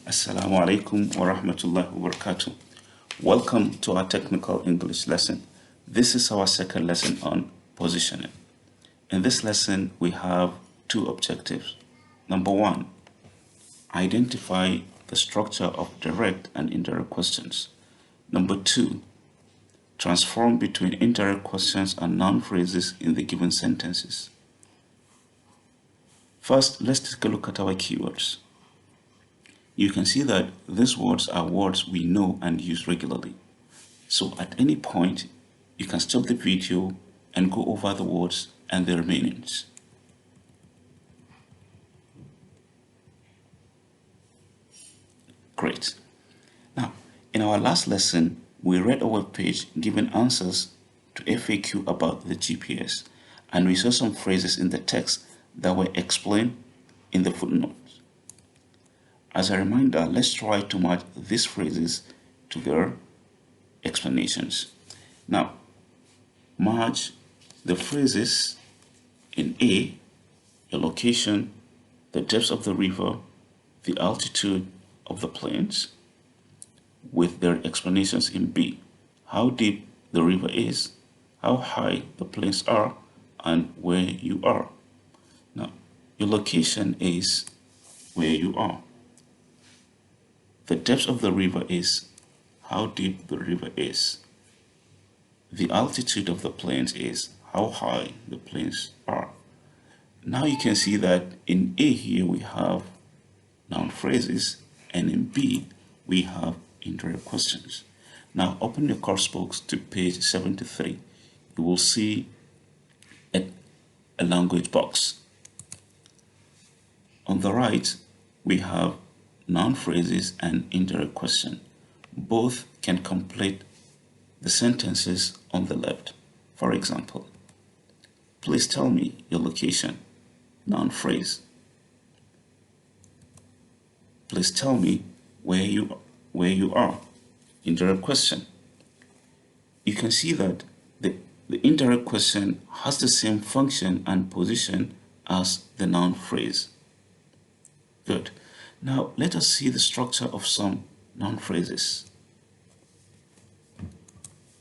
Assalamu alaikum wa rahmatullahi wa barakatuh. Welcome to our technical English lesson. This is our second lesson on positioning. In this lesson, we have two objectives. Number one, identify the structure of direct and indirect questions. Number two, transform between indirect questions and noun phrases in the given sentences. First, let's take a look at our keywords. You can see that these words are words we know and use regularly. So at any point, you can stop the video and go over the words and their meanings. Great. Now, in our last lesson, we read a web page giving answers to FAQ about the GPS, and we saw some phrases in the text that were explained in the footnotes. As a reminder, let's try to match these phrases to their explanations. Now, match the phrases in A, the location, the depth of the river, the altitude of the plains, with their explanations in B, how deep the river is, how high the plains are, and where you are. Now, your location is where you are. The depth of the river is how deep the river is. The altitude of the plains is how high the plains are. Now you can see that in A here we have noun phrases, and in B we have indirect questions. Now open your course books to page 73. You will see a language box. On the right, we have noun phrases and indirect question. Both can complete the sentences on the left. For example, please tell me your location, noun phrase. Please tell me where you are, indirect question. You can see that the indirect question has the same function and position as the noun phrase. Good. Now let us see the structure of some noun phrases.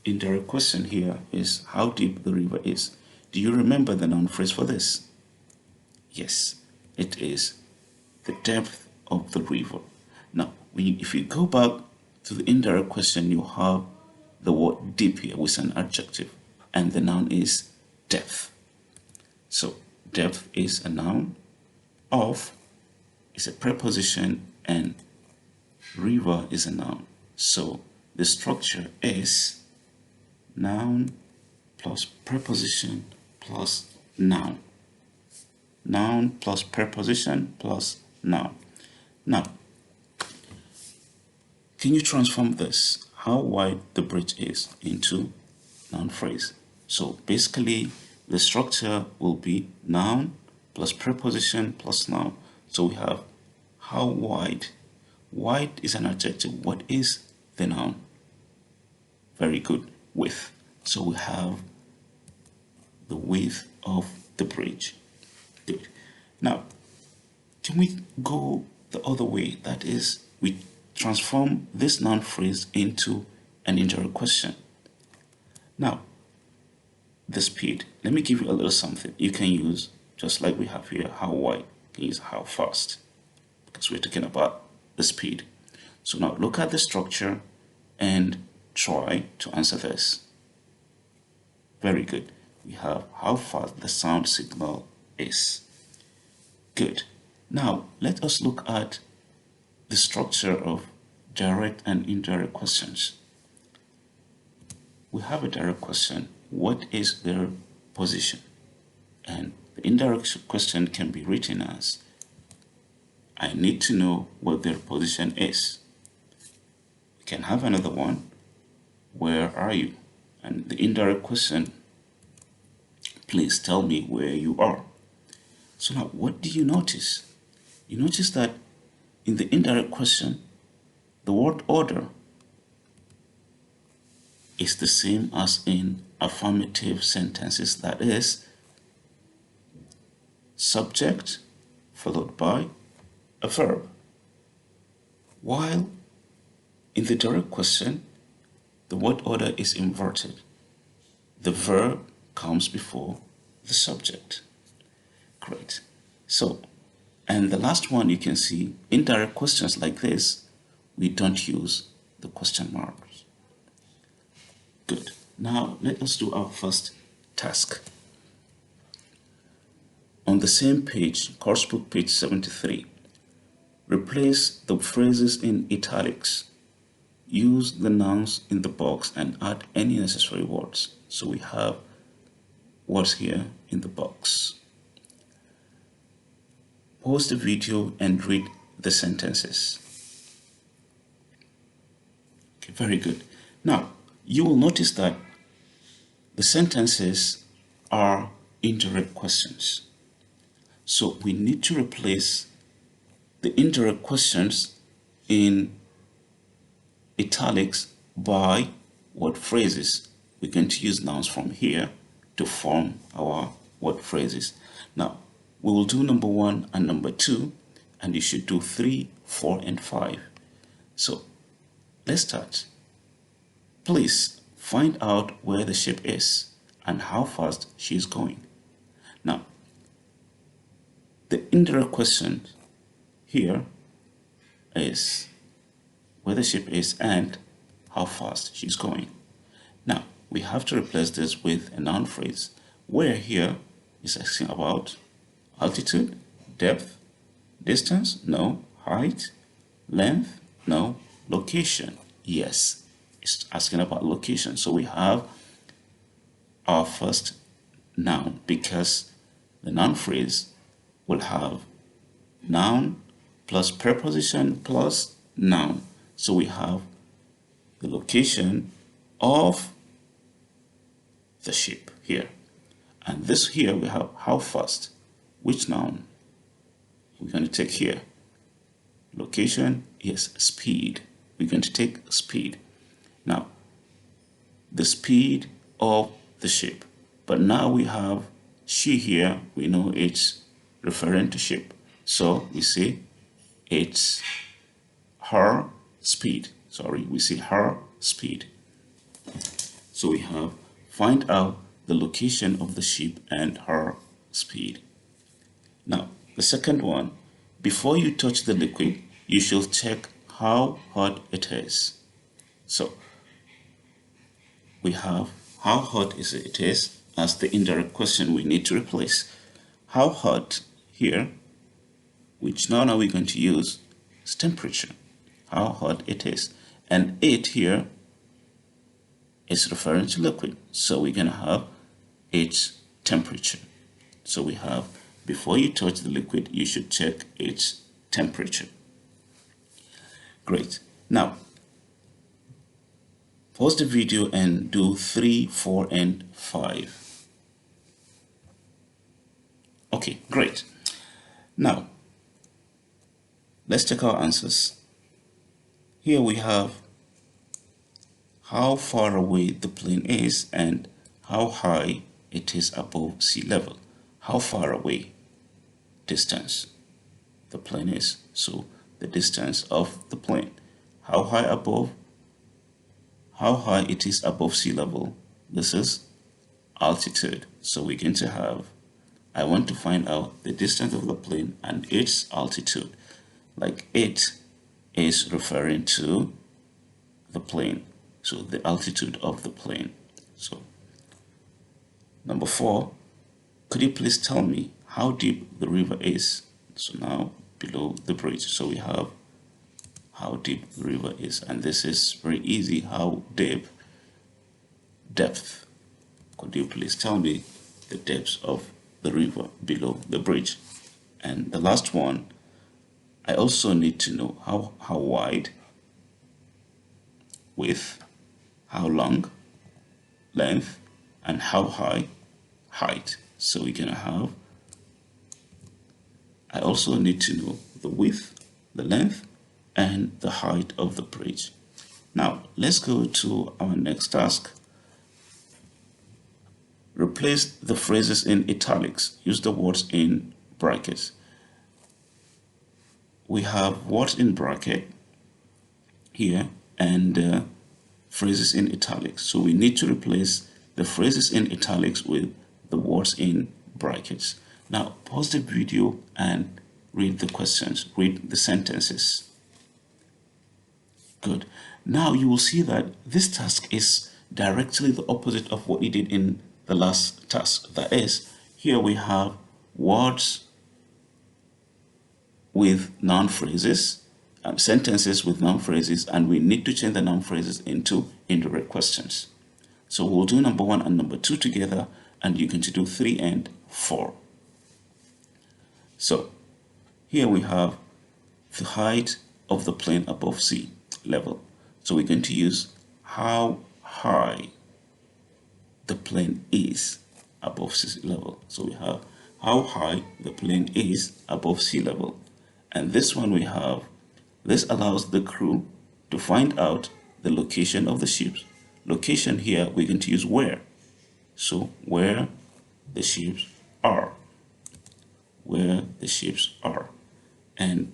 Indirect question here is how deep the river is. Do you remember the noun phrase for this? Yes, it is the depth of the river. Now, if you go back to the indirect question, you have the word deep here with an adjective, and the noun is depth. So depth is a noun, of is a preposition, and river is a noun. So the structure is noun plus preposition plus noun. Noun plus preposition plus noun. Now, can you transform this, how wide the bridge is, into noun phrase? So basically, the structure will be noun plus preposition plus noun. So we have how wide. Wide is an adjective. What is the noun? Very good. Width. So we have the width of the bridge. Good. Now, can we go the other way? That is, we transform this noun phrase into an indirect question. Now, the speed. Let me give you a little something. You can use, just like we have here, how wide. You can use how fast, because we're talking about the speed. So now look at the structure and try to answer this. Very good. We have how fast the sound signal is. Good. Now let us look at the structure of direct and indirect questions. We have a direct question. What is their position? And the indirect question can be written as, I need to know what their position is. We can have another one, where are you? And the indirect question, please tell me where you are. So now what do you notice? You notice that in the indirect question, the word order is the same as in affirmative sentences. That is, subject followed by a verb. while in the direct question, the word order is inverted. The verb comes before the subject. Great. So, and the last one you can see, indirect questions like this, we don't use the question marks. Good. Now, let us do our first task. On the same page, course book page 73, replace the phrases in italics. Use the nouns in the box and add any necessary words. So we have words here in the box. Pause the video and read the sentences. Okay, very good. Now, you will notice that the sentences are indirect questions. So we need to replace the indirect questions in italics by word phrases. We're going to use nouns from here to form our word phrases. Now, we will do number 1 and number 2, and you should do 3, 4, and 5. So, let's start. Please find out where the ship is and how fast she is going. Now, the indirect question here is where the ship is and how fast she's going. Now, we have to replace this with a noun phrase. Where here is asking about altitude, depth, distance, no, height, length, no, location, yes. It's asking about location. So we have our first noun because the noun phrase will have noun plus preposition plus noun. So we have the location of the ship here. And this here we have how fast. Which noun we're going to take here? Location, yes, speed. We're going to take speed. Now, the speed of the ship. But now we have she here. We know it's referring to ship. So we say it's her speed. Sorry, we say her speed. So we have find out the location of the ship and her speed. Now, the second one, before you touch the liquid, you should check how hot it is. So we have how hot is it is as the indirect question we need to replace. How hot here, which now are we going to use, is temperature. How hot it is. And it here is referring to liquid. So we're going to have its temperature. So we have, before you touch the liquid, you should check its temperature. Great. Now, pause the video and do 3, 4, and 5. Okay, great. Now, let's check our answers. Here we have how far away the plane is and how high it is above sea level. How far away? Distance. The plane is. So the distance of the plane. How high above? How high it is above sea level. This is altitude. So we're going to have, I want to find out the distance of the plane and its altitude. Like it is referring to the plane. So the altitude of the plane. So number 4, could you please tell me how deep the river is? So now below the bridge. So we have how deep the river is. And this is very easy. How deep? Depth. Could you please tell me the depth of the river below the bridge? And the last one, I also need to know how wide, width, how long, length, and how high, height. So we're going to have, I also need to know the width, the length, and the height of the bridge. Now, let's go to our next task. Replace the phrases in italics. Use the words in brackets. We have words in bracket here and phrases in italics. So we need to replace the phrases in italics with the words in brackets. Now pause the video and read the questions, read the sentences. Good. Now you will see that this task is directly the opposite of what you did in the last task. That is, here we have words with noun phrases, sentences with noun phrases, and we need to change the noun phrases into indirect questions. So we'll do number 1 and number 2 together, and you're going to do 3 and 4. So here we have the height of the plane above sea level. So we're going to use how high the plane is above sea level. So we have how high the plane is above sea level. And this one we have, this allows the crew to find out the location of the ships. Location here, we're going to use where. So where the ships are. Where the ships are. And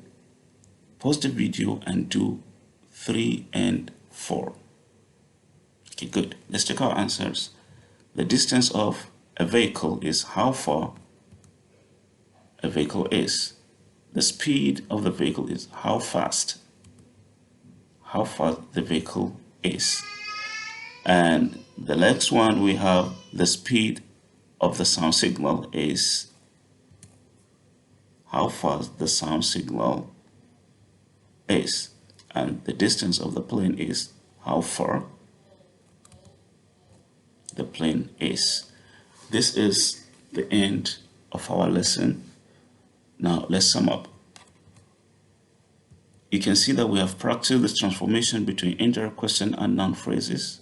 pause the video and do 3 and 4. Okay, good. Let's check our answers. The distance of a vehicle is how far a vehicle is. The speed of the vehicle is how fast the vehicle is. And the next one we have the speed of the sound signal is how fast the sound signal is. And the distance of the plane is how far the plane is. This is the end of our lesson. Now let's sum up. You can see that we have practiced the transformation between indirect question and noun phrases,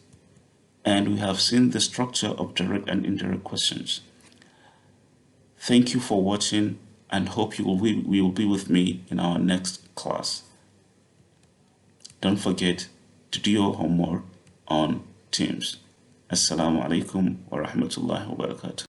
and we have seen the structure of direct and indirect questions. Thank you for watching, and hope you will be with me in our next class. Don't forget to do your homework on Teams. Assalamu alaikum wa rahmatullahi wa barakatuh.